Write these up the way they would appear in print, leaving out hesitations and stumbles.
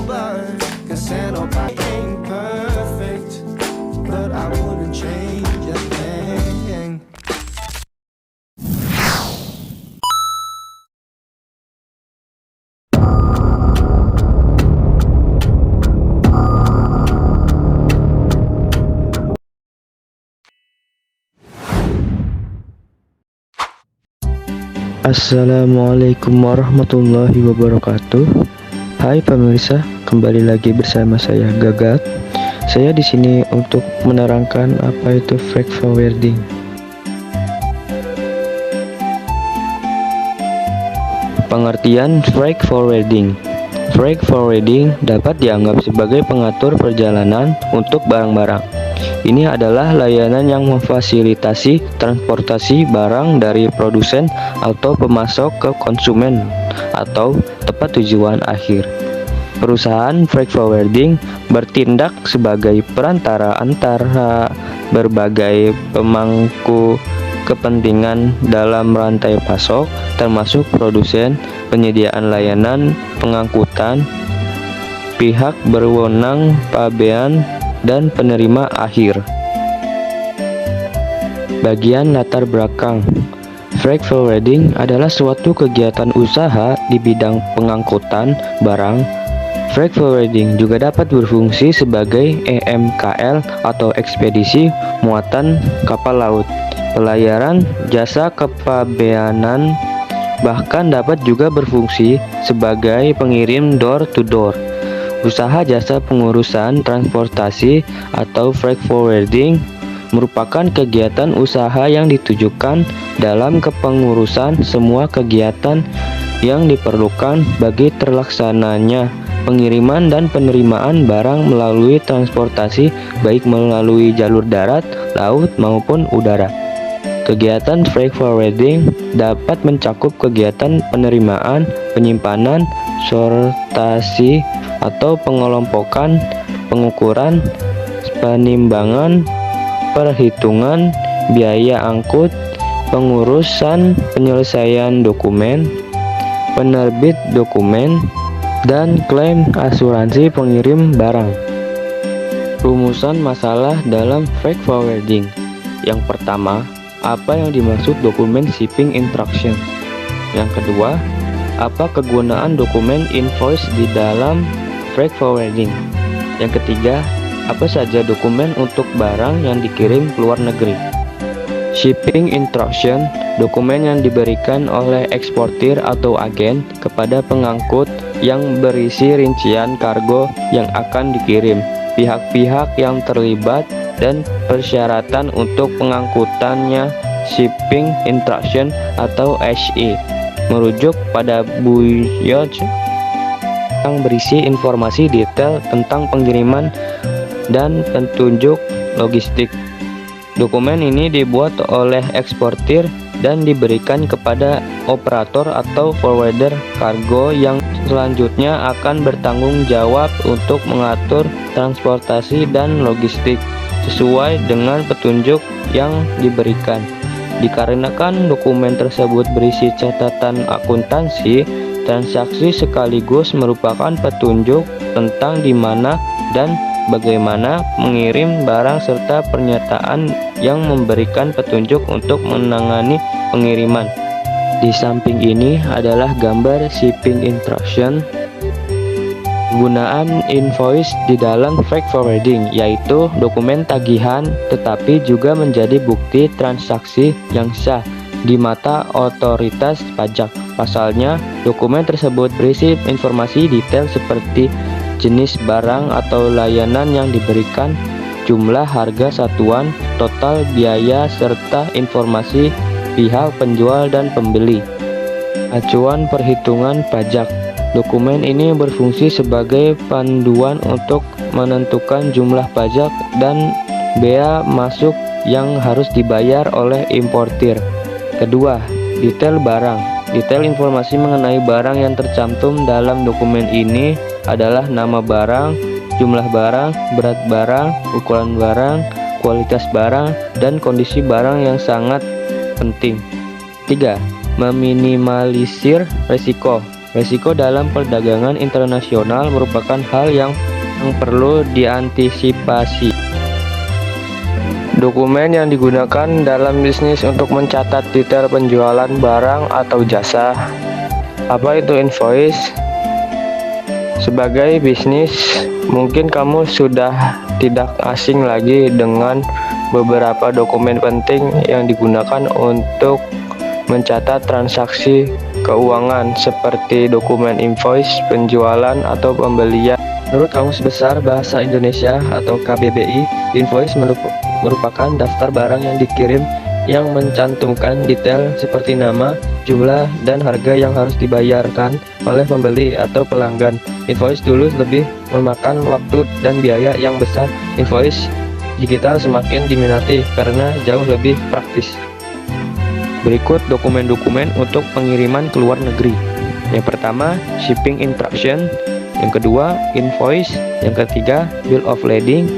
but nobody ain't perfect, but I wouldn't change a thing. Assalamualaikum warahmatullahi wabarakatuh. Hai pemirsa, kembali lagi bersama saya Gagat. Saya di sini untuk menerangkan apa itu freight forwarding. Pengertian freight forwarding. Freight forwarding dapat dianggap sebagai pengatur perjalanan untuk barang-barang. Ini adalah layanan yang memfasilitasi transportasi barang dari produsen atau pemasok ke konsumen atau tempat tujuan akhir. Perusahaan freight forwarding bertindak sebagai perantara antara berbagai pemangku kepentingan dalam rantai pasok, termasuk produsen, penyediaan layanan pengangkutan, pihak berwenang pabean, dan penerima akhir. Bagian latar belakang. Freight forwarding adalah suatu kegiatan usaha di bidang pengangkutan barang. Freight forwarding juga dapat berfungsi sebagai EMKL atau ekspedisi muatan kapal laut, pelayaran, jasa kepabeanan, bahkan dapat juga berfungsi sebagai pengirim door to door. Usaha jasa pengurusan transportasi atau freight forwarding merupakan kegiatan usaha yang ditujukan dalam kepengurusan semua kegiatan yang diperlukan bagi terlaksananya pengiriman dan penerimaan barang melalui transportasi, baik melalui jalur darat, laut, maupun udara. Kegiatan freight forwarding dapat mencakup kegiatan penerimaan, penyimpanan, sortasi atau pengelompokan, pengukuran, penimbangan, perhitungan, biaya angkut, pengurusan penyelesaian dokumen, penerbit dokumen, dan klaim asuransi pengirim barang. Rumusan masalah dalam freight forwarding. Yang pertama, apa yang dimaksud dokumen shipping instruction? Yang kedua, apa kegunaan dokumen invoice di dalam freight forwarding? Yang ketiga, apa saja dokumen untuk barang yang dikirim ke luar negeri? Shipping instruction, dokumen yang diberikan oleh eksportir atau agen kepada pengangkut yang berisi rincian kargo yang akan dikirim, pihak-pihak yang terlibat, dan persyaratan untuk pengangkutannya. Shipping instruction atau SI merujuk pada voyage yang berisi informasi detail tentang pengiriman dan petunjuk logistik. Dokumen ini dibuat oleh eksportir dan diberikan kepada operator atau forwarder kargo yang selanjutnya akan bertanggung jawab untuk mengatur transportasi dan logistik sesuai dengan petunjuk yang diberikan. Dikarenakan dokumen tersebut berisi catatan akuntansi, transaksi sekaligus merupakan petunjuk tentang di mana dan bagaimana mengirim barang serta pernyataan yang memberikan petunjuk untuk menangani pengiriman. Di samping ini adalah gambar shipping instruction. Penggunaan invoice di dalam freight forwarding yaitu dokumen tagihan tetapi juga menjadi bukti transaksi yang sah di mata otoritas pajak. Pasalnya, dokumen tersebut berisi informasi detail seperti jenis barang atau layanan yang diberikan, jumlah harga satuan, total biaya, serta informasi pihak penjual dan pembeli. Acuan perhitungan pajak. Dokumen ini berfungsi sebagai panduan untuk menentukan jumlah pajak dan bea masuk yang harus dibayar oleh importir. Kedua, detail barang. Detail informasi mengenai barang yang tercantum dalam dokumen ini adalah nama barang, jumlah barang, berat barang, ukuran barang, kualitas barang, dan kondisi barang yang sangat penting. 3. Meminimalisir risiko. Risiko dalam perdagangan internasional merupakan hal yang perlu diantisipasi. Dokumen yang digunakan dalam bisnis untuk mencatat detail penjualan barang atau jasa. Apa itu invoice? Sebagai bisnis, mungkin kamu sudah tidak asing lagi dengan beberapa dokumen penting yang digunakan untuk mencatat transaksi keuangan seperti dokumen invoice, penjualan, atau pembelian. Menurut Kamus Besar Bahasa Indonesia atau KBBI, invoice merupakan daftar barang yang dikirim yang mencantumkan detail seperti nama, jumlah, dan harga yang harus dibayarkan oleh pembeli atau pelanggan. Invoice dulu lebih memakan waktu dan biaya yang besar. Invoice digital semakin diminati karena jauh lebih praktis. Berikut dokumen-dokumen untuk pengiriman ke luar negeri. Yang pertama, shipping instruction. Yang kedua, invoice. Yang ketiga, bill of lading.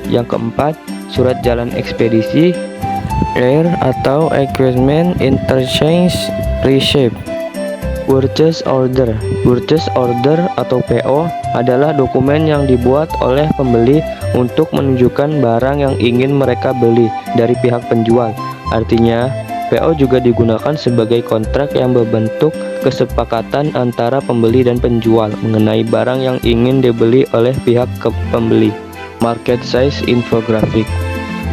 Yang keempat, surat jalan ekspedisi, air atau equipment interchange receipt. Purchase order. Purchase order atau PO adalah dokumen yang dibuat oleh pembeli untuk menunjukkan barang yang ingin mereka beli dari pihak penjual. Artinya, PO juga digunakan sebagai kontrak yang berbentuk kesepakatan antara pembeli dan penjual mengenai barang yang ingin dibeli oleh pihak pembeli. Market size infographic.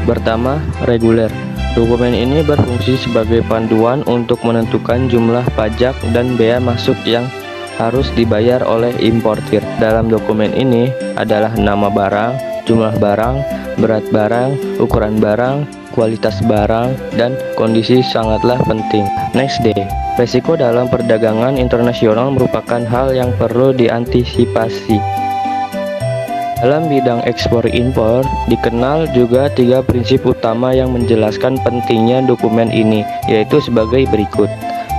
Pertama, reguler. Dokumen ini berfungsi sebagai panduan untuk menentukan jumlah pajak dan bea masuk yang harus dibayar oleh importir. Dalam dokumen ini adalah nama barang, jumlah barang, berat barang, ukuran barang, kualitas barang, dan kondisi sangatlah penting. Next day, resiko dalam perdagangan internasional merupakan hal yang perlu diantisipasi. Dalam bidang ekspor impor, dikenal juga 3 prinsip utama yang menjelaskan pentingnya dokumen ini, yaitu sebagai berikut.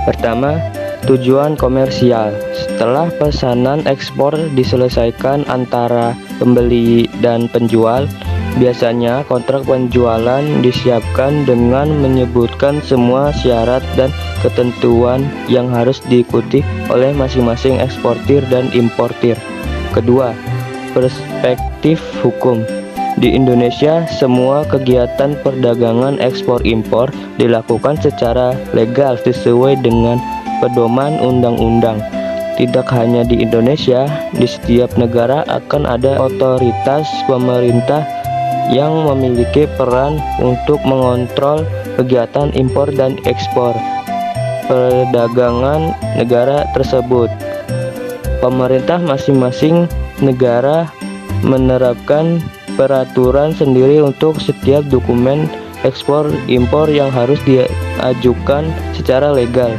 Pertama, tujuan komersial. Setelah pesanan ekspor diselesaikan antara pembeli dan penjual, biasanya kontrak penjualan disiapkan dengan menyebutkan semua syarat dan ketentuan yang harus diikuti oleh masing-masing eksportir dan importir. Kedua, perspektif hukum. Di Indonesia, semua kegiatan perdagangan ekspor-impor dilakukan secara legal sesuai dengan pedoman undang-undang. Tidak hanya di Indonesia, di setiap negara akan ada otoritas pemerintah yang memiliki peran untuk mengontrol kegiatan impor dan ekspor perdagangan negara tersebut. Pemerintah masing-masing negara menerapkan peraturan sendiri untuk setiap dokumen ekspor impor yang harus diajukan secara legal.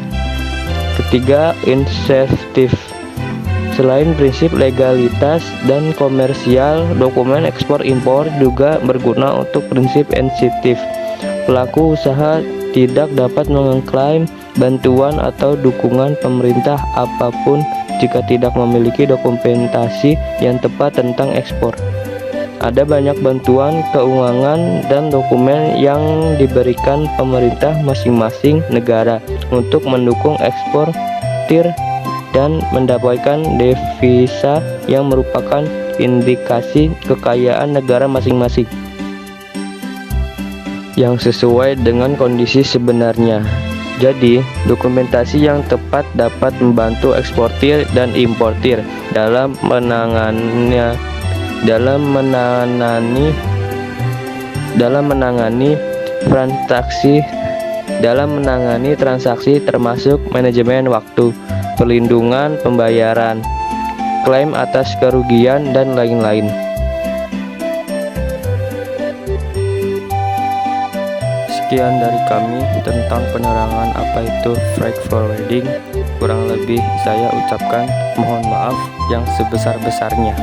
Ketiga, insentif. Selain prinsip legalitas dan komersial, dokumen ekspor impor juga berguna untuk prinsip insentif. Pelaku usaha tidak dapat mengklaim bantuan atau dukungan pemerintah apapun jika tidak memiliki dokumentasi yang tepat tentang ekspor. Ada banyak bantuan keuangan dan dokumen yang diberikan pemerintah masing-masing negara untuk mendukung eksportir dan mendapatkan devisa yang merupakan indikasi kekayaan negara masing-masing yang sesuai dengan kondisi sebenarnya. Jadi, dokumentasi yang tepat dapat membantu eksportir dan importir dalam menangani transaksi termasuk manajemen waktu, perlindungan pembayaran, klaim atas kerugian, dan lain-lain. Sekian dari kami tentang penerangan apa itu freight forwarding. Kurang lebih saya ucapkan mohon maaf yang sebesar-besarnya.